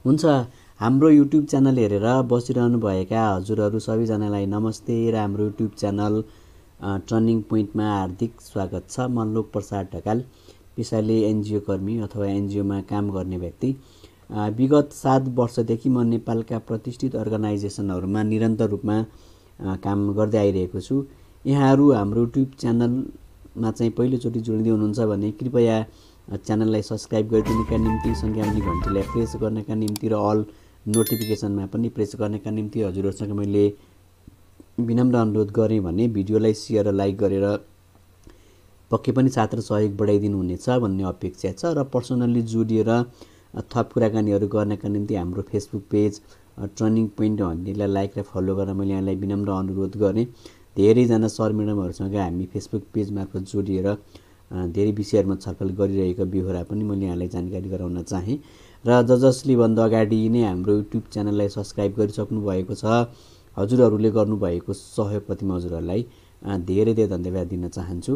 हुन्छ। हाम्रो YouTube channel हेरेर बसिरहनु भएका हजुरहरू सबैजनालाई नमस्ते र हाम्रो युट्युब च्यानल टर्निङ पोइन्टमा हार्दिक स्वागत छ। म लोकप्रसाद ढकाल, पेसाले एनजिओ कर्मी अथवा एनजिओमा काम गर्ने व्यक्ति। विगत 7 वर्षदेखि म नेपालका प्रतिष्ठित अर्गनाइजेसनहरूमा निरन्तर रूपमा काम गर्दै आइरहेको छु। यहाँहरू हाम्रो युट्युब च्यानलमा चाहिँ पहिलोचोटि जोडिँदै हुनुहुन्छ भने कृपया च्यानललाई सब्सक्राइब गरिदिनुका निम्ति, सँगै घन्टीलाई प्रेस गर्नका निम्ति र अल नोटिफिकेसनमा पनि प्रेस गर्नका निम्ति हजुरहरूसँग मैले विनम्र अनुरोध गरेँ भने भिडियोलाई सेयर र लाइक गरेर पक्कै पनि साथ र सहयोग बढाइदिनु हुनेछ भन्ने अपेक्षा छ। र पर्सनल्ली जोडिएर थप कुराकानीहरू गर्नका निम्ति हाम्रो फेसबुक पेज टर्निङ पोइन्ट भन्नेलाई लाइक र फलो गरेर मैले यहाँलाई विनम्र अनुरोध गरेँ। धेरैजना सर म्याडमहरूसँग हामी फेसबुक पेज मार्फत जोडिएर धेरै विषयहरूमा छलफल गरिरहेको बेहोरा पनि मैले यहाँलाई जानकारी गराउन चाहेँ। र जसले भन्दा अगाडि नै हाम्रो युट्युब च्यानललाई सब्सक्राइब गरिसक्नु भएको छ, हजुरहरूले गर्नुभएको सहयोगप्रति म हजुरहरूलाई धेरै धेरै धन्यवाद दिन चाहन्छु।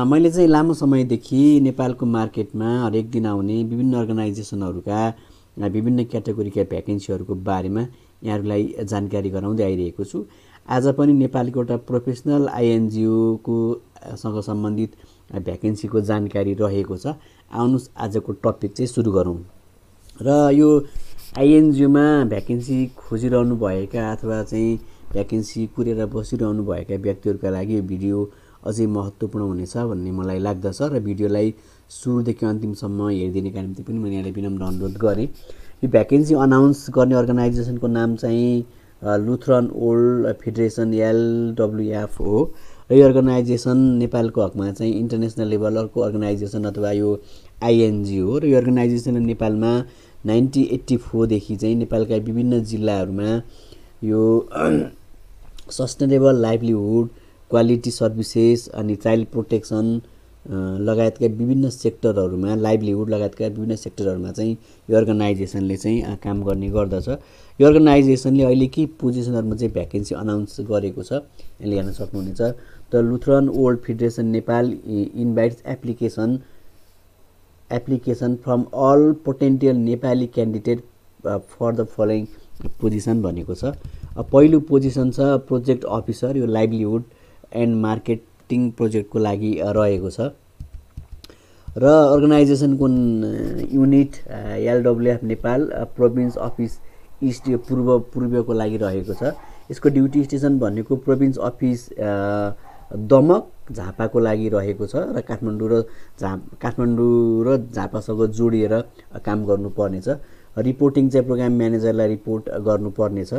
मैले चाहिँ लामो समयदेखि नेपालको मार्केटमा हरेक दिन आउने विभिन्न अर्गनाइजेसनहरूका विभिन्न क्याटेगोरीका भ्याकेन्सीहरूको बारेमा यहाँहरूलाई जानकारी गराउँदै आइरहेको छु। आज पनि नेपालको एउटा प्रोफेसनल आइएनजिओको सँग सम्बन्धित भ्याकेन्सीको जानकारी रहेको छ। आउनुहोस् आजको टपिक चाहिँ सुरु गरौँ। र यो आइएनजिओमा भ्याकेन्सी खोजिरहनु भएका अथवा चाहिँ भ्याकेन्सी कुरेर बसिरहनु भएका व्यक्तिहरूका लागि यो भिडियो अझै महत्त्वपूर्ण हुनेछ भन्ने मलाई लाग्दछ र भिडियोलाई सुरुदेखि अन्तिमसम्म हेरिदिनका निम्ति पनि मैले यहाँलाई विनम्र अनुरोध गरेँ। यो भ्याकेन्सी अनाउन्स गर्ने अर्गनाइजेसनको नाम चाहिँ लुथरन वर्ल्ड फेडरेसन LWF हो। र यो अर्गनाइजेसन नेपालको हकमा चाहिँ इन्टरनेसनल लेभलको अर्गनाइजेसन अथवा यो आइएनजिओ हो। र यो अर्गनाइजेसनले नेपालमा 1984 देखि चाहिँ नेपालका विभिन्न जिल्लाहरूमा यो सस्टेनेबल लाइभलीहुड, क्वालिटी सर्भिसेस अनि चाइल्ड प्रोटेक्सन लगायतका विभिन्न सेक्टरहरूमा, लाइभलीहुड लगायतका विभिन्न सेक्टरहरूमा चाहिँ यो अर्गनाइजेसनले चाहिँ काम गर्ने गर्दछ। यो अर्गनाइजेसनले अहिले के पोजिसनहरूमा चाहिँ भ्याकेन्सी अनाउन्स गरेको छ यसले हेर्न सक्नुहुनेछ। The Lutheran World Federation Nepal invites application from all potential Nepali candidate for the following position भनेको छ। पहिलो पोजिसन छ प्रोजेक्ट अफिसर, यो लाइभलीहुड एन्ड मार्केटिङ प्रोजेक्टको लागि रहेको छ। र अर्गनाइजेसनको unit LWF Nepal province office east, यो पूर्वको लागि रहेको छ। यसको ड्युटी स्टेसन भनेको प्रोभिन्स अफिस दमक झापाको लागि रहेको छ र काठमाडौँ र झापासँग जोडिएर काम गर्नुपर्नेछ। रिपोर्टिङ चाहिँ प्रोग्राम म्यानेजरलाई रिपोर्ट गर्नुपर्नेछ।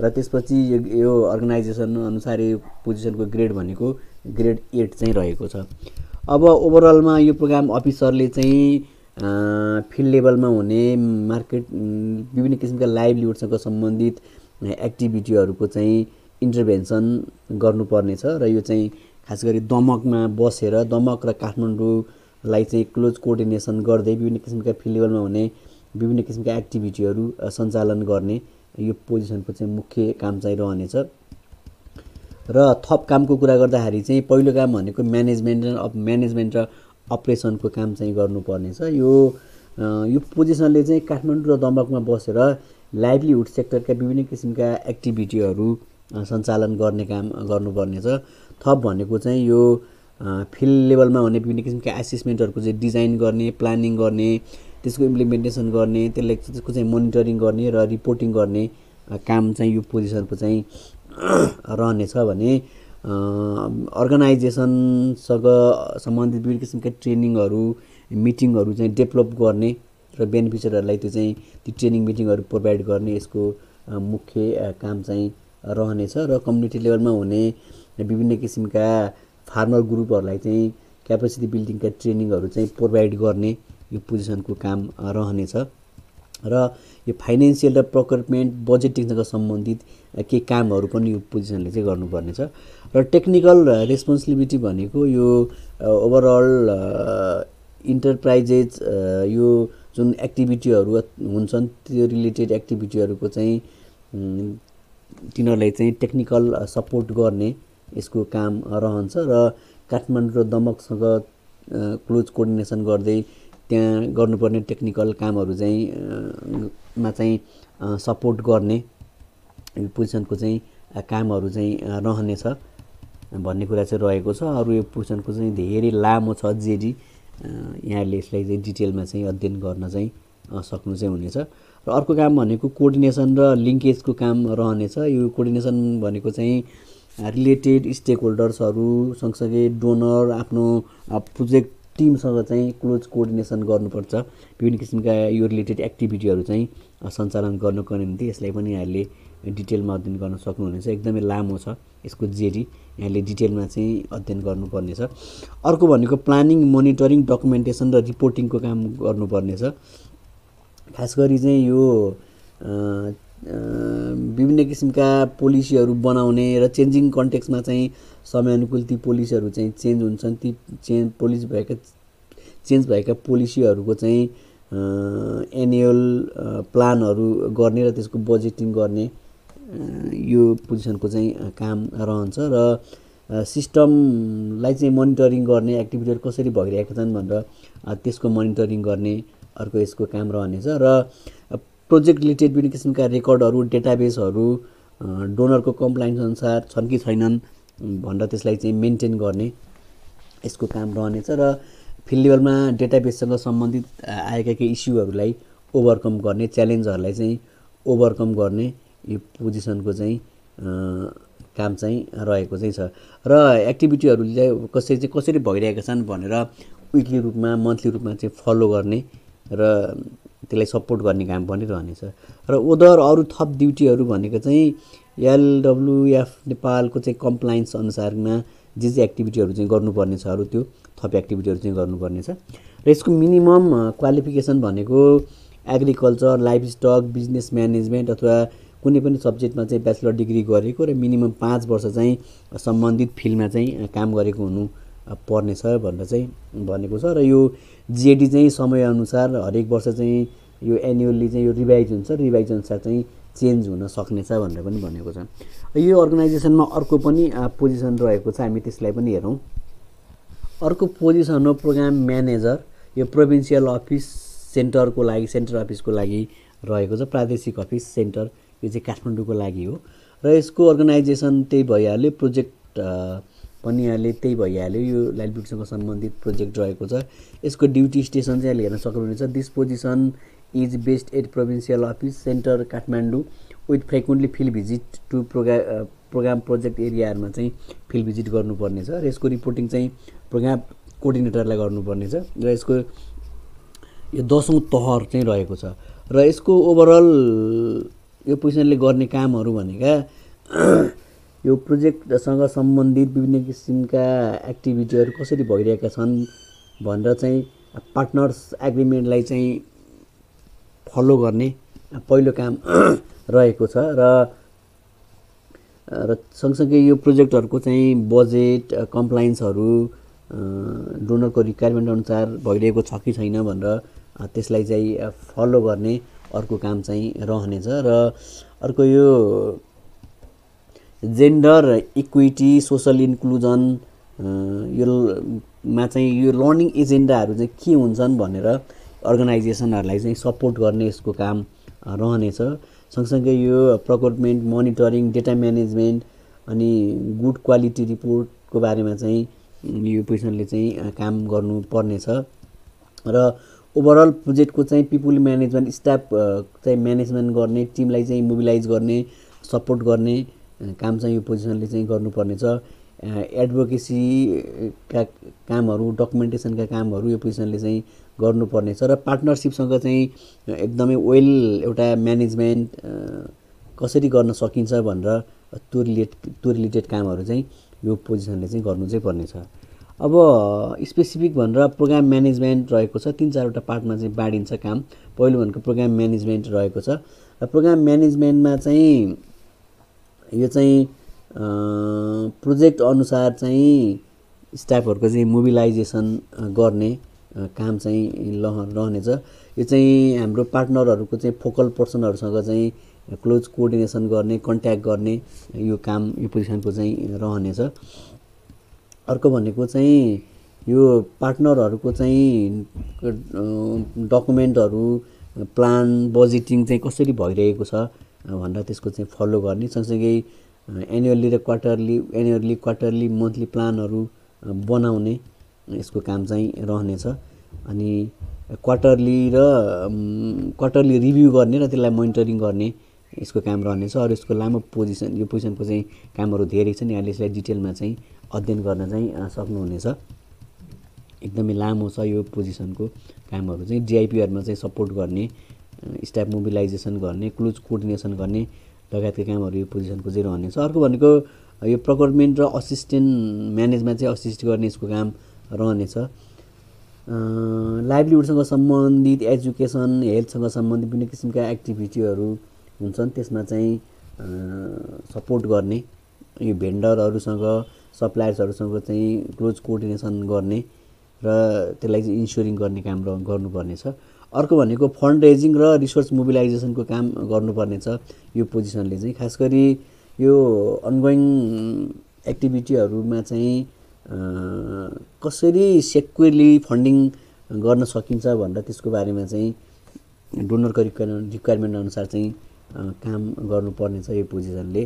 र त्यसपछि यो अर्गनाइजेसन अनुसार यो पोजिसनको ग्रेड भनेको ग्रेड 8 चाहिँ रहेको छ। अब ओभरअलमा यो प्रोग्राम अफिसरले चाहिँ फिल्ड लेभलमा हुने मार्केट विभिन्न किसिमका लाइभलीहुडसँग सम्बन्धित एक्टिभिटीहरूको चाहिँ इन्टरभेन्सन गर्नुपर्नेछ। र यो चाहिँ खास गरी दमकमा बसेर दमक र काठमाडौँलाई चाहिँ क्लोज कोअर्डिनेसन गर्दै विभिन्न किसिमका फिल्ड लेभलमा हुने विभिन्न किसिमका एक्टिभिटीहरू सञ्चालन गर्ने यो पोजिसनको चाहिँ मुख्य काम चाहिँ रहनेछ। र थप कामको कुरा गर्दाखेरि चाहिँ पहिलो काम भनेको म्यानेजमेन्ट र अपरेसनको काम चाहिँ गर्नुपर्नेछ। यो पोजिसनले चाहिँ काठमाडौँ र दमकमा बसेर लाइभलीहुड सेक्टरका विभिन्न किसिमका एक्टिभिटीहरू सञ्चालन गर्ने काम गर्नुपर्नेछ। थप भनेको चाहिँ यो फिल्ड लेभलमा हुने विभिन्न किसिमका एसेसमेन्टहरूको चाहिँ डिजाइन गर्ने, प्लानिङ गर्ने, त्यसको इम्प्लिमेन्टेसन गर्ने, त्यसको चाहिँ मोनिटरिङ गर्ने र रिपोर्टिङ गर्ने काम चाहिँ यो पोजिसनको चाहिँ रहनेछ भने अर्गनाइजेसनसँग सम्बन्धित विभिन्न किसिमका ट्रेनिङहरू, मिटिङहरू चाहिँ डेभलप गर्ने र बेनिफिसियरहरूलाई त्यो चाहिँ ती ट्रेनिङ मिटिङहरू प्रोभाइड गर्ने यसको मुख्य काम चाहिँ रहनेछ। र कम्युनिटी लेभलमा हुने विभिन्न किसिमका फार्मर ग्रुपहरूलाई चाहिँ क्यापेसिटी बिल्डिङका ट्रेनिङहरू चाहिँ प्रोभाइड गर्ने यो पोजिसनको काम रहनेछ। र यो फाइनेन्सियल र प्रोक्योरमेन्ट बजेटिङसँग सम्बन्धित केही कामहरू पनि यो पोजिसनले चाहिँ गर्नुपर्नेछ। र टेक्निकल रेस्पोन्सिबिलिटी भनेको यो ओभरअल इन्टरप्राइजेज यो जुन एक्टिभिटीहरू हुन्छन् त्यो रिलेटेड एक्टिभिटीहरूको चाहिँ तिनीहरूलाई चाहिँ टेक्निकल सपोर्ट गर्ने यसको काम रहन्छ। र काठमाडौँ र दमकसँग क्लोज कोअर्डिनेसन गर्दै त्यहाँ गर्नुपर्ने टेक्निकल कामहरू चाहिँ मा चाहिँ सपोर्ट गर्ने यो पोजिसनको चाहिँ कामहरू चाहिँ रहनेछ भन्ने कुरा चाहिँ रहेको छ। अरू यो पोजिसनको चाहिँ धेरै लामो छ जेडी, यहाँले यसलाई चाहिँ डिटेलमा चाहिँ अध्ययन गर्न चाहिँ सक्नु चाहिँ हुनेछ। र अर्को काम भनेको कोअर्डिनेसन र लिङ्केजको काम रहनेछ। यो कोअर्डिनेसन भनेको चाहिँ रिलेटेड स्टेक होल्डर्सहरू सँगसँगै डोनर आफ्नो प्रोजेक्ट टिमसँग चाहिँ क्लोज कोअर्डिनेसन गर्नुपर्छ। विभिन्न किसिमका यो रिलेटेड एक्टिभिटीहरू चाहिँ सञ्चालन गर्नको निम्ति यसलाई पनि यहाँले डिटेलमा अध्ययन गर्न सक्नुहुनेछ। एकदमै लामो छ यसको जेडी, यहाँले डिटेलमा चाहिँ अध्ययन गर्नुपर्नेछ। अर्को भनेको प्लानिङ, मोनिटरिङ, डकुमेन्टेसन र रिपोर्टिङको काम गर्नुपर्नेछ। खास गरी चाहिँ यो विभिन्न किसिमका पोलिसीहरू बनाउने र चेन्जिङ कन्टेक्स्टमा चाहिँ समयानुकूल ती पोलिसीहरू चाहिँ चेन्ज हुन्छन्। ती चेन्ज भएका पोलिसीहरूको चाहिँ एनुअल प्लानहरू गर्ने र त्यसको बजेटिङ गर्ने यो पोजिसनको चाहिँ काम रहन्छ। र सिस्टमलाई चाहिँ मोनिटरिङ गर्ने, एक्टिभिटीहरू कसरी भइरहेका छन् भनेर त्यसको मोनिटरिङ गर्ने अर्को यसको काम रहनेछ। र प्रोजेक्ट रिलेटेड विभिन्न किसिमका रेकर्डहरू, डेटाबेसहरू डोनरको कम्प्लाइन्स अनुसार छन् कि छैनन् भनेर त्यसलाई चाहिँ मेन्टेन गर्ने यसको काम रहनेछ। र फिल्ड लेभलमा डेटाबेससँग सम्बन्धित आएका केही इस्युहरूलाई ओभरकम गर्ने, च्यालेन्जहरूलाई चाहिँ ओभरकम गर्ने यो पोजिसनको चाहिँ काम चाहिँ रहेको चाहिँ छ। र एक्टिभिटीहरूले कसरी भइरहेका छन् भनेर विकली रूपमा, मन्थली रूपमा चाहिँ फलो गर्ने र त्यसलाई सपोर्ट गर्ने काम पनि रहनेछ। र अरू थप ड्युटीहरू भनेको चाहिँ एलडब्लुएफ नेपालको चाहिँ कम्प्लाइन्स अनुसारमा जे एक्टिभिटीहरू चाहिँ गर्नुपर्ने छ, अरू त्यो थप एक्टिभिटीहरू चाहिँ गर्नुपर्नेछ। र यसको मिनिमम क्वालिफिकेसन भनेको agriculture, livestock, business management अथवा कुनै पनि सब्जेक्टमा चाहिँ ब्याचलर डिग्री गरेको र मिनिमम 5 वर्ष चाहिँ सम्बन्धित फिल्डमा चाहिँ काम गरेको हुनु पर्नेछ भनेर चाहिँ भनेको छ। र यो जेडी चाहिँ समयअनुसार हरेक वर्ष चाहिँ यो एनुअली चाहिँ यो रिभाइज हुन्छ, रिभाइज अनुसार चाहिँ चेन्ज हुन सक्नेछ भनेर पनि भनेको छ। यो अर्गनाइजेसनमा अर्को पनि पोजिसन रहेको छ, हामी त्यसलाई पनि हेरौँ। अर्को पोजिसन हो प्रोग्राम म्यानेजर। यो प्रोभिन्सियल अफिस सेन्टरको लागि, सेन्टर अफिसको लागि रहेको छ। प्रादेशिक अफिस सेन्टर यो चाहिँ काठमाडौँको लागि हो। र यसको अर्गनाइजेसन त्यही भइहाल्यो, प्रोजेक्ट पनि यहाँले त्यही भइहाल्यो, यो लाइभलीहुडसँग सम्बन्धित प्रोजेक्ट रहेको छ। यसको ड्युटी स्टेसन चाहिँ यहाँले हेर्न सक्नुहुनेछ। This position is based at provincial office centre Kathmandu with frequently field visit to programme project एरियाहरूमा चाहिँ फिल्ड भिजिट गर्नुपर्नेछ। र यसको रिपोर्टिङ चाहिँ प्रोग्राम कोअर्डिनेटरलाई गर्नुपर्नेछ। र यसको यो 10औं तहर चाहिँ रहेको छ। र यसको ओभरअल यो पोजिसनले गर्ने कामहरू भनेका यो प्रोजेक्टसँग सम्बन्धित विभिन्न किसिमका एक्टिभिटीहरू कसरी भइरहेका छन् भनेर चाहिँ पार्टनर्स एग्रिमेन्टलाई चाहिँ फलो गर्ने पहिलो काम रहेको छ। र सँगसँगै यो प्रोजेक्टहरूको चाहिँ बजेट, कम्प्लाइन्सहरू डोनरको रिक्वायरमेन्ट अनुसार भइरहेको छ कि छैन भनेर त्यसलाई चाहिँ फलो गर्ने अर्को काम चाहिँ रहनेछ। र अर्को यो जेन्डर इक्विटी, सोसल इन्क्लुजन यो मा चाहिँ यो लर्निङ एजेन्डाहरू चाहिँ के हुन्छन् भनेर अर्गनाइजेसनहरूलाई चाहिँ सपोर्ट गर्ने यसको काम रहनेछ। सँगसँगै यो प्रोक्युरमेन्ट, मोनिटरिङ, डेटा म्यानेजमेन्ट अनि गुड क्वालिटी रिपोर्टको बारेमा चाहिँ यो पोजिसनले चाहिँ काम गर्नुपर्नेछ। र ओभरअल प्रोजेक्टको चाहिँ पिपुल म्यानेजमेन्ट, स्टाफ चाहिँ म्यानेजमेन्ट गर्ने, टिमलाई चाहिँ मोबिलाइज गर्ने, सपोर्ट गर्ने काम चाहिँ यो पोजिसनले चाहिँ गर्नुपर्नेछ। एडभोकेसीका कामहरू, डकुमेन्टेसनका कामहरू यो पोजिसनले चाहिँ गर्नुपर्नेछ। र पार्टनरसिपसँग चाहिँ एकदमै वेल एउटा म्यानेजमेन्ट कसरी गर्न सकिन्छ भनेर त्यो रिलेटेड कामहरू चाहिँ यो पोजिसनले चाहिँ गर्नु चाहिँ पर्नेछ। अब स्पेसिफिक भनेर प्रोग्राम म्यानेजमेन्ट रहेको छ। 3-4वटा पार्टमा चाहिँ बाँडिन्छ काम। पहिलो भनेको प्रोग्राम म्यानेजमेन्ट रहेको छ। र प्रोग्राम म्यानेजमेन्टमा चाहिँ यो चाहिँ प्रोजेक्ट अनुसार चाहिँ स्टाफहरूको चाहिँ मोबिलाइजेसन गर्ने काम चाहिँ रहनेछ। यो चाहिँ हाम्रो पार्टनरहरूको चाहिँ फोकल पर्सनहरूसँग चाहिँ क्लोज कोअर्डिनेसन गर्ने, कन्ट्याक्ट गर्ने यो काम यो पोजिसनको चाहिँ रहनेछ। अर्को भनेको चाहिँ यो पार्टनरहरूको चाहिँ डकुमेन्टहरू प्लान बजेटिङ चाहिँ कसरी भइरहेको छ भनेर त्यसको चाहिँ फलो गर्ने, सँगसँगै एनुअली र क्वार्टरली मन्थली प्लानहरू बनाउने यसको काम चाहिँ रहनेछ। अनि क्वार्टरली रिभ्यू गर्ने र त्यसलाई मोनिटरिङ गर्ने यसको काम रहनेछ। अरू यसको लामो पोजिसन, यो पोजिसनको चाहिँ कामहरू धेरै छन्, यहाँले यसलाई डिटेलमा चाहिँ अध्ययन गर्न चाहिँ सक्नुहुनेछ। एकदमै लामो छ यो पोजिसनको कामहरू चाहिँ। डिआइपीहरूमा चाहिँ सपोर्ट गर्ने, स्टाफ मोबिलाइजेसन गर्ने, क्लोज कोअर्डिनेसन गर्ने लगायतका कामहरू यो पोजिसनको चाहिँ रहनेछ। अर्को भनेको यो प्रोक्योरमेन्ट र असिस्टेन्ट म्यानेजमा चाहिँ असिस्ट गर्ने यसको काम रहनेछ। लाइभलीहुडसँग सम्बन्धित, एजुकेसन, हेल्थसँग सम्बन्धित विभिन्न किसिमका एक्टिभिटीहरू हुन्छन्, त्यसमा चाहिँ सपोर्ट गर्ने, यो भेन्डरहरूसँग सप्लायर्सहरूसँग चाहिँ क्लोज कोअर्डिनेसन गर्ने र त्यसलाई चाहिँ इन्स्योरिङ गर्ने काम गर्नुपर्नेछ। अर्को भनेको फन्ड रेजिङ र रिसोर्स मोबिलाइजेसनको काम गर्नुपर्नेछ यो पोजिसनले चाहिँ। खास गरी यो अनगोइङ एक्टिभिटीहरूमा चाहिँ कसरी सेक्युरली फन्डिङ गर्न सकिन्छ भनेर त्यसको बारेमा चाहिँ डोनरको रिक्वायरमेन्ट अनुसार चाहिँ काम गर्नुपर्नेछ यो पोजिसनले।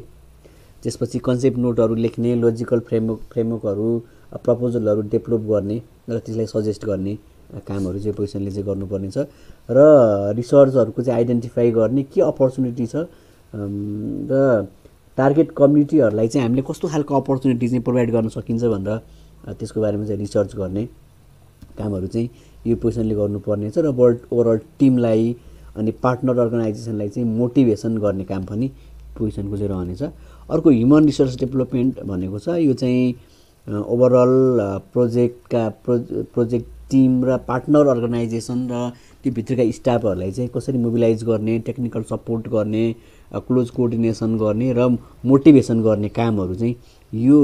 त्यसपछि कन्सेप्ट नोटहरू लेख्ने, लोजिकल फ्रेमवर्कहरू, प्रपोजलहरू डेभलप गर्ने र त्यसलाई सजेस्ट गर्ने कामहरू चाहिँ पोजिसनले चाहिँ गर्नुपर्नेछ। र रिसर्चहरूको चाहिँ आइडेन्टिफाई गर्ने, के अपर्च्युनिटी छ र टार्गेट कम्युनिटीहरूलाई चाहिँ हामीले कस्तो खालको अपर्च्युनिटी चाहिँ प्रोभाइड गर्न सकिन्छ भनेर त्यसको बारेमा चाहिँ रिसर्च गर्ने कामहरू चाहिँ यो पोजिसनले गर्नुपर्नेछ। र ओभरअल टिमलाई अनि पार्टनर अर्गनाइजेसनलाई चाहिँ मोटिभेसन गर्ने काम पनि पोजिसनको चाहिँ रहनेछ। अर्को ह्युमन रिसोर्स डेभलपमेन्ट भनेको छ, यो चाहिँ ओभरअल प्रोजेक्ट टिम र पार्टनर अर्गनाइजेसन र त्यो भित्रका स्टाफहरूलाई चाहिँ कसरी मोबिलाइज गर्ने, टेक्निकल सपोर्ट गर्ने, क्लोज कोअर्डिनेसन गर्ने र मोटिभेसन गर्ने कामहरू चाहिँ यो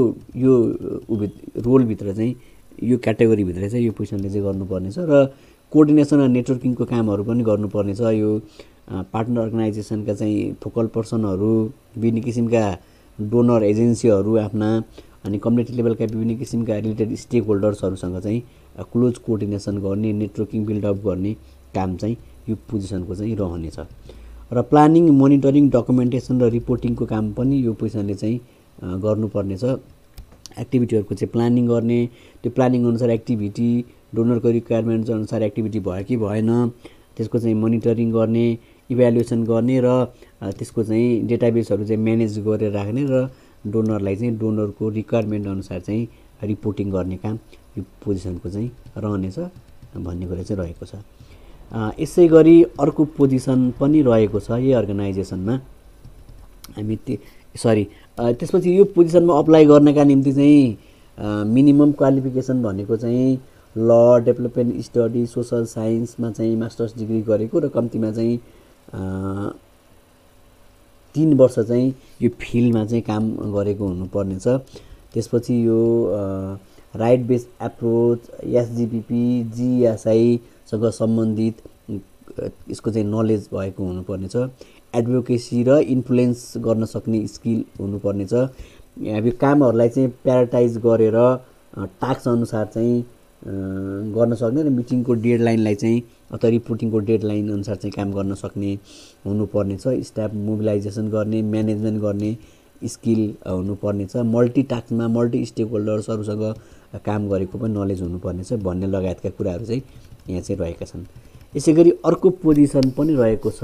रोलभित्र चाहिँ, यो क्याटेगोरीभित्र चाहिँ यो पोजिसनले चाहिँ गर्नुपर्नेछ। र कोअर्डिनेसन र नेटवर्किङको कामहरू पनि गर्नुपर्नेछ। यो पार्टनर अर्गनाइजेसनका चाहिँ फोकल पर्सनहरू, विभिन्न किसिमका डोनर एजेन्सीहरू आफ्ना, अनि कम्युनिटी लेभलका विभिन्न किसिमका रिलेटेड स्टेक होल्डर्सहरूसँग चाहिँ क्लोज कोअर्डिनेसन गर्ने, नेटवर्किङ बिल्डअप गर्ने काम चाहिँ यो पोजिसनको चाहिँ रहनेछ। र प्लानिङ, मोनिटरिङ, डकुमेन्टेसन र रिपोर्टिङको काम पनि यो पोजिसनले चाहिँ गर्नुपर्नेछ। एक्टिभिटीहरूको चाहिँ प्लानिङ गर्ने, त्यो प्लानिङ अनुसार एक्टिभिटी, डोनरको रिक्वायरमेन्ट अनुसार एक्टिभिटी भयो कि भएन त्यसको चाहिँ मोनिटरिङ गर्ने, इभ्यालुएसन गर्ने र त्यसको चाहिँ डेटाबेसहरू चाहिँ म्यानेज गरेर राख्ने र डोनरलाई चाहिँ डोनरको रिक्वायरमेन्ट अनुसार चाहिँ रिपोर्टिङ गर्ने काम यो पोजिसनको चाहिँ रहनेछ भन्ने कुरा चाहिँ रहेको छ। यसै गरी अर्को पोजिसन पनि रहेको छ यही अर्गनाइजेसनमा। त्यसपछि यो पोजिसनमा अप्लाई गर्नका निम्ति चाहिँ मिनिमम क्वालिफिकेसन भनेको चाहिँ ल, डेभलपमेन्ट स्टडी, सोसल साइन्समा चाहिँ मास्टर्स डिग्री गरेको र कम्तीमा चाहिँ 3 वर्ष चाहिँ यो फिल्डमा चाहिँ काम गरेको हुनुपर्नेछ। त्यसपछि यो राइट बेस्ड एप्रोच, एसजिपिपी, जिएसआईसँग सम्बन्धित यसको चाहिँ नलेज भएको हुनुपर्नेछ। एडभोकेसी र इन्फ्लुएन्स गर्न सक्ने स्किल हुनुपर्नेछ। यो कामहरूलाई चाहिँ प्रायोरिटाइज गरेर टास्क अनुसार चाहिँ गर्न सक्ने र मिटिङको डेडलाइनलाई चाहिँ अथवा रिपोर्टिङको डेडलाइन अनुसार चाहिँ काम गर्न सक्ने हुनुपर्नेछ। स्टाफ मोबिलाइजेसन गर्ने, म्यानेजमेन्ट गर्ने स्किल हुनुपर्नेछ। मल्टिटास्कमा मल्टी स्टेक होल्डर्सहरूसँग काम गरेको पनि नलेज हुनुपर्नेछ भन्ने लगायतका कुराहरू चाहिँ यहाँ चाहिँ रहेका छन्। यसै गरी अर्को पोजिसन पनि रहेको छ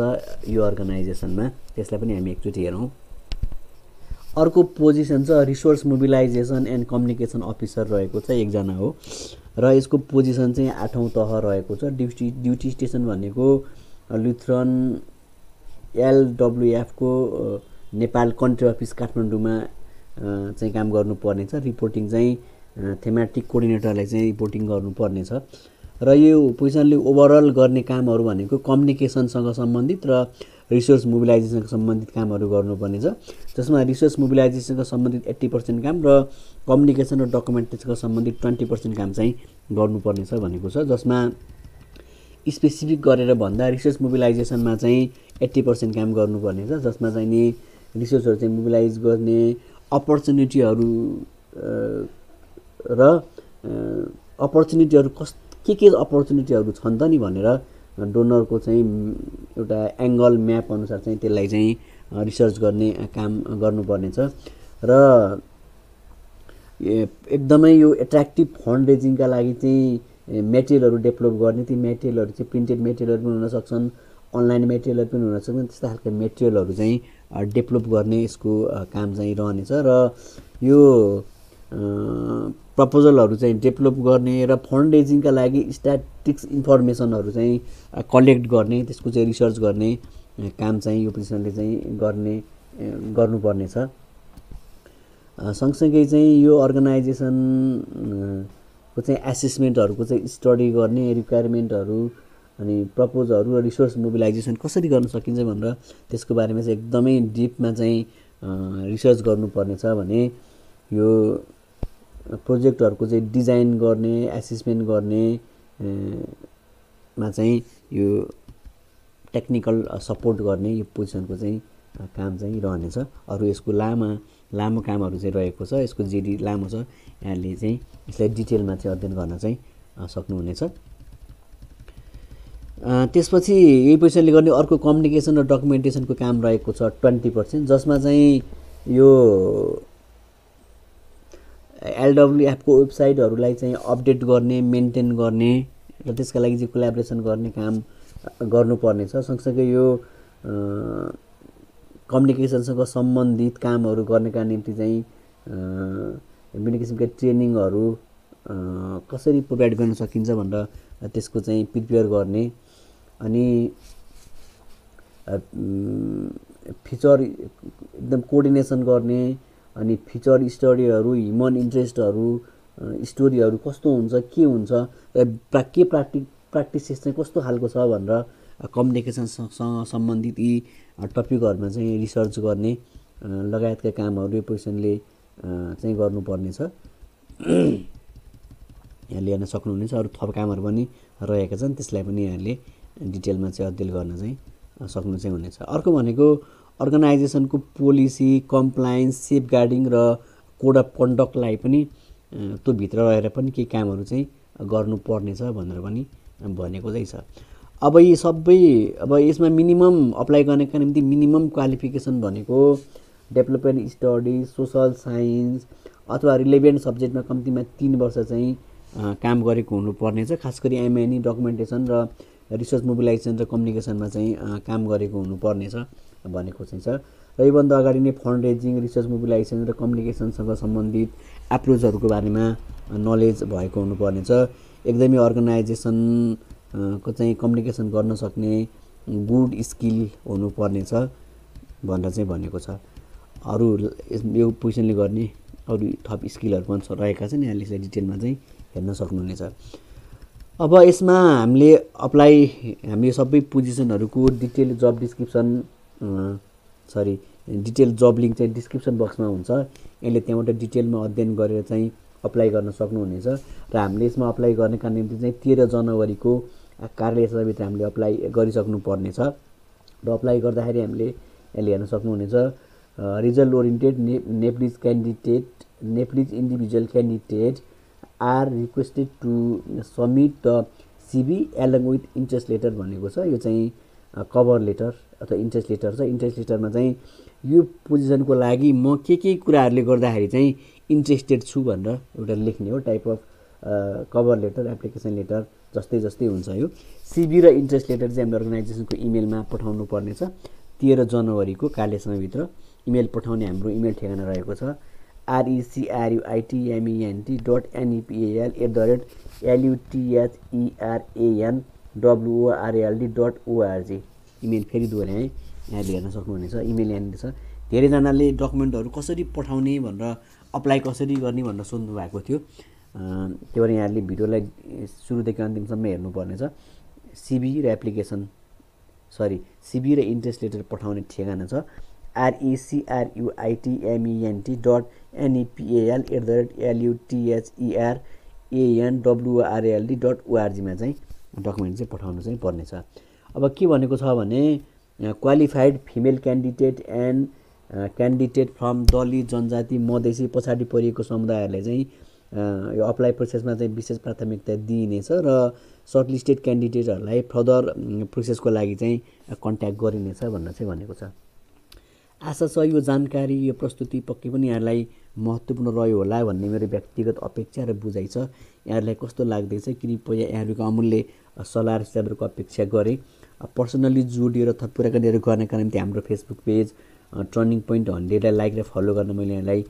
यो अर्गनाइजेसनमा, त्यसलाई पनि हामी एकचोटि हेरौँ। अर्को पोजिसन छ resource mobilisation and communication officer रहेको छ, एकजना हो र यसको पोजिसन चाहिँ 8औं तह रहेको छ। ड्युटी स्टेसन भनेको लुथरन एलडब्लुएफको नेपाल कन्ट्री अफिस काठमाडौँमा चाहिँ काम गर्नुपर्नेछ। रिपोर्टिङ चाहिँ थेमेटिक कोअर्डिनेटरलाई चाहिँ रिपोर्टिङ गर्नुपर्नेछ। र यो पोजिसनले ओभरअल गर्ने कामहरू भनेको कम्युनिकेसनसँग सम्बन्धित र रिसोर्स मोबिलाइजेसनसँग सम्बन्धित कामहरू गर्नुपर्नेछ, जसमा रिसोर्स मोबिलाइजेसनसँग सम्बन्धित 80% काम र कम्युनिकेसन र डकुमेन्टेसनसँग सम्बन्धित 20% काम चाहिँ गर्नुपर्नेछ भनेको छ। जसमा स्पेसिफिक गरेर भन्दा रिसोर्स मोबिलाइजेसनमा चाहिँ 80% काम गर्नुपर्नेछ, जसमा चाहिँ नि रिसोर्सहरू चाहिँ मोबिलाइज गर्ने अपर्च्युनिटीहरू र अपर्च्युनिटीहरू के अपर्च्युनिटीहरू छन् त नि भनेर डोनरको चाहिँ एउटा एङ्गल म्याप अनुसार चाहिँ त्यसलाई चाहिँ रिसर्च गर्ने काम गर्नुपर्ने छ र एकदमै यो एट्र्याक्टिभ फन्ड रेजिङका लागि चाहिँ मेटेरियलहरू डेभलप गर्ने, ती मेटेरियलहरू चाहिँ प्रिन्टेड मेटेरियलहरू पनि हुन सक्छन्, अनलाइन मेटेरियलहरू पनि हुन सक्छन्। त्यस्ता खालको मेटेरियलहरू चाहिँ डेभलप गर्ने यसको काम चाहिँ रहनेछ र यो प्रपोजलहरू चाहिँ डेभलप गर्ने र फन्ड रेजिङका लागि स्ट्याटिस्टिक्स इन्फर्मेसनहरू चाहिँ कलेक्ट गर्ने, त्यसको चाहिँ रिसर्च गर्ने काम चाहिँ यो पोजिसनले चाहिँ गर्नुपर्ने छ। सँगसँगै चाहिँ यो अर्गनाइजेसनको चाहिँ एसेसमेन्टहरूको चाहिँ स्टडी गर्ने, रिक्वायरमेन्टहरू अनि प्रपोजहरू र रिसोर्स मोबिलाइजेसन कसरी गर्न सकिन्छ भनेर त्यसको बारेमा चाहिँ एकदमै डिपमा चाहिँ रिसर्च गर्नुपर्ने छ भने यो प्रोजेक्टहरूको चाहिँ डिजाइन गर्ने, एसेसमेन्ट गर्ने मा चाहिँ यो टेक्निकल सपोर्ट गर्ने यो पोजिसनको चाहिँ काम चाहिँ रहनेछ। अरू यसको लामो कामहरू चाहिँ रहेको छ, यसको जेडी लामो छ, यहाँले चाहिँ यसलाई डिटेलमा चाहिँ अध्ययन गर्न चाहिँ सक्नुहुनेछ। त्यसपछि यही पोजिसनले गर्ने अर्को कम्युनिकेसन र डकुमेन्टेसनको काम रहेको छ 20%, जसमा चाहिँ यो एलडब्ल्युएफको वेबसाइटहरूलाई चाहिँ अपडेट गर्ने, मेन्टेन गर्ने र त्यसका लागि चाहिँ कोलाबोरेसन गर्ने काम गर्नुपर्ने छ। सँगसँगै यो कम्युनिकेसनसँग सम्बन्धित कामहरू गर्नका निम्ति चाहिँ विभिन्न किसिमका ट्रेनिङहरू कसरी प्रोभाइड गर्न सकिन्छ भनेर त्यसको चाहिँ प्रिपेयर गर्ने अनि फिचर एकदम कोअर्डिनेसन गर्ने अनि फिचर स्टडीहरू, ह्युमन इन्ट्रेस्टहरू, स्टोरीहरू कस्तो हुन्छ, के हुन्छ, के प्र्याक्टिसेस चाहिँ कस्तो खालको छ भनेर कम्युनिकेसनसँग सम्बन्धित यी टपिकहरूमा चाहिँ रिसर्च गर्ने लगायतका कामहरू यो पोजिसनले चाहिँ गर्नुपर्ने छ। यहाँले हेर्न सक्नुहुनेछ अरू थप कामहरू पनि रहेका छन्, त्यसलाई पनि यहाँले डिटेलमा चाहिँ अध्ययन गर्न चाहिँ सक्नु चाहिँ हुनेछ। अर्को भनेको अर्गनाइजेसनको पोलिसी, कम्प्लायन्स, सेफगार्डिङ र कोड अफ कन्डक्टलाई पनि त्यो भित्र रहेर पनि केही कामहरू चाहिँ गर्नुपर्नेछ भनेर पनि भनेको चाहिँ छ। अब यी सबै यसमा मिनिमम अप्लाई गर्नका निम्ति मिनिमम क्वालिफिकेसन भनेको डेभलपमेन्ट स्टडी, सोसल साइन्स अथवा रिलेभेन्ट सब्जेक्टमा कम्तीमा 3 वर्ष चाहिँ काम गरेको हुनुपर्ने छ। खास गरी एमएनई, डकुमेन्टेसन र रिसर्च मोबिलाइजेसन र कम्युनिकेसनमा चाहिँ काम गरेको हुनुपर्ने छ भनेको चाहिँ छ। र योभन्दा अगाडि नै फन्ड रेजिङ, रिसर्च मोबिलाइजेसन र कम्युनिकेसनसँग सम्बन्धित एप्रोचहरूको बारेमा नलेज भएको हुनुपर्ने छ। एकदमै अर्गनाइजेसनको चाहिँ कम्युनिकेसन गर्न सक्ने गुड स्किल हुनुपर्ने छ भनेर चाहिँ भनेको छ। अरू यो पोजिसनले गर्ने अरू थप स्किलहरू पनि रहेका छन्, यहाँले यसलाई डिटेलमा चाहिँ हेर्न सक्नुहुनेछ। अब यसमा हामीले सबै पोजिसनहरूको डिटेल जब डिस्क्रिप्सन डिटेल जब लिङ्क चाहिँ डिस्क्रिप्सन बक्समा हुन्छ, यसले त्यहाँबाट डिटेलमा अध्ययन गरेर चाहिँ अप्लाई गर्न सक्नुहुनेछ। र हामीले यसमा अप्लाई गर्नका निम्ति चाहिँ 13 जनवरीको कार्यालय सभाभित्र हामीले अप्लाई गरिसक्नु पर्ने छ। र अप्लाई गर्दाखेरि हामीले यसले हेर्न सक्नुहुनेछ रिजल्ट ओरिएन्टेड नेप्लिज individual candidate are requested to submit the CV along with interest letter भनेको छ। यो चाहिँ कभर लेटर अथवा इन्ट्रेस्ट लेटर छ। इन्ट्रेस्ट लेटरमा चाहिँ यो पोजिसनको लागि म के कुराहरूले गर्दाखेरि चाहिँ इन्ट्रेस्टेड छु भनेर एउटा लेख्ने हो, type of cover letter, application letter जस्तै हुन्छ। यो सिभी र इन्ट्रेस्ट लेटर चाहिँ हामीले अर्गनाइजेसनको इमेलमा पठाउनु पर्नेछ। 13 जनवरीको कार्यालयभित्र इमेल पठाउने हाम्रो इमेल ठेगाना रहेको छ recruitment@lutherand.world.org। इमेल फेरि दोहोऱ्याएँ, यहाँले हेर्न सक्नुहुनेछ इमेल यहाँनिर छ। धेरैजनाले डकुमेन्टहरू कसरी पठाउने भनेर अप्लाई कसरी गर्ने भनेर सोध्नु भएको थियो, त्यही भएर यहाँले भिडियोलाई सुरुदेखि अन्तिमसम्म हेर्नुपर्नेछ। सिभी र इन्ट्रेस्ट लेटर पठाउने ठेगाना छ recruitment@lutherand.world.org मा चाहिँ डकुमेन्ट चाहिँ पठाउनु चाहिँ पर्नेछ। अब के भनेको छ भने क्वालिफाइड फिमेल क्यान्डिडेट फ्रम दलित, जनजाति, मधेसी, पछाडि परिएको समुदायहरूलाई चाहिँ यो अप्लाई प्रोसेसमा चाहिँ विशेष प्राथमिकता दिइनेछ र सर्टलिस्टेड क्यान्डिडेटहरूलाई फर्दर प्रोसेसको लागि चाहिँ कन्ट्याक्ट गरिनेछ भनेर चाहिँ भनेको छ। आशा छ यो जानकारी यो प्रस्तुति पक्कै पनि यहाँलाई महत्त्वपूर्ण रह्यो होला भन्ने मेरो व्यक्तिगत अपेक्षा र बुझाइ छ। यहाँहरूलाई कस्तो लाग्दैछ कृपया यहाँहरूको अमूल्य सल्लाह र सुझावहरूको अपेक्षा गरेँ। पर्सनली जोडिएर थप कुराकानीहरू गर्नका निम्ति हाम्रो फेसबुक पेज टर्निङ पोइन्ट 100लाई लाइक र फलो गर्न मैले यहाँलाई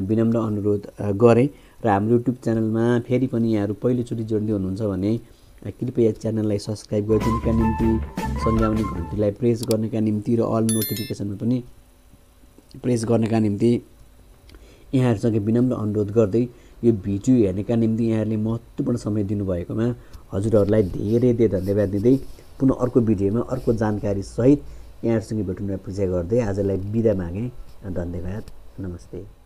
विनम्र अनुरोध गरेँ र हाम्रो युट्युब च्यानलमा फेरि पनि यहाँहरू पहिलोचोटि जोड्दै हुनुहुन्छ भने कृपया च्यानललाई सब्सक्राइब गरिदिनुका निम्ति सँगै आउने घन्टीलाई प्रेस गर्नका निम्ति र अल नोटिफिकेसनमा पनि प्रेस गर्नका निम्ति यहाँहरूसँग विनम्र अनुरोध गर्दै यो भिडियो हेर्नका निम्ति यहाँहरूले महत्त्वपूर्ण समय दिनुभएकोमा हजुरहरूलाई धेरै धेरै धन्यवाद दिँदै पुनः अर्को भिडियोमा अर्को जानकारी सहित यहाँहरूसँग भेट्न अपेक्षा गर्दै आजलाई बिदा मागेँ। धन्यवाद। नमस्ते।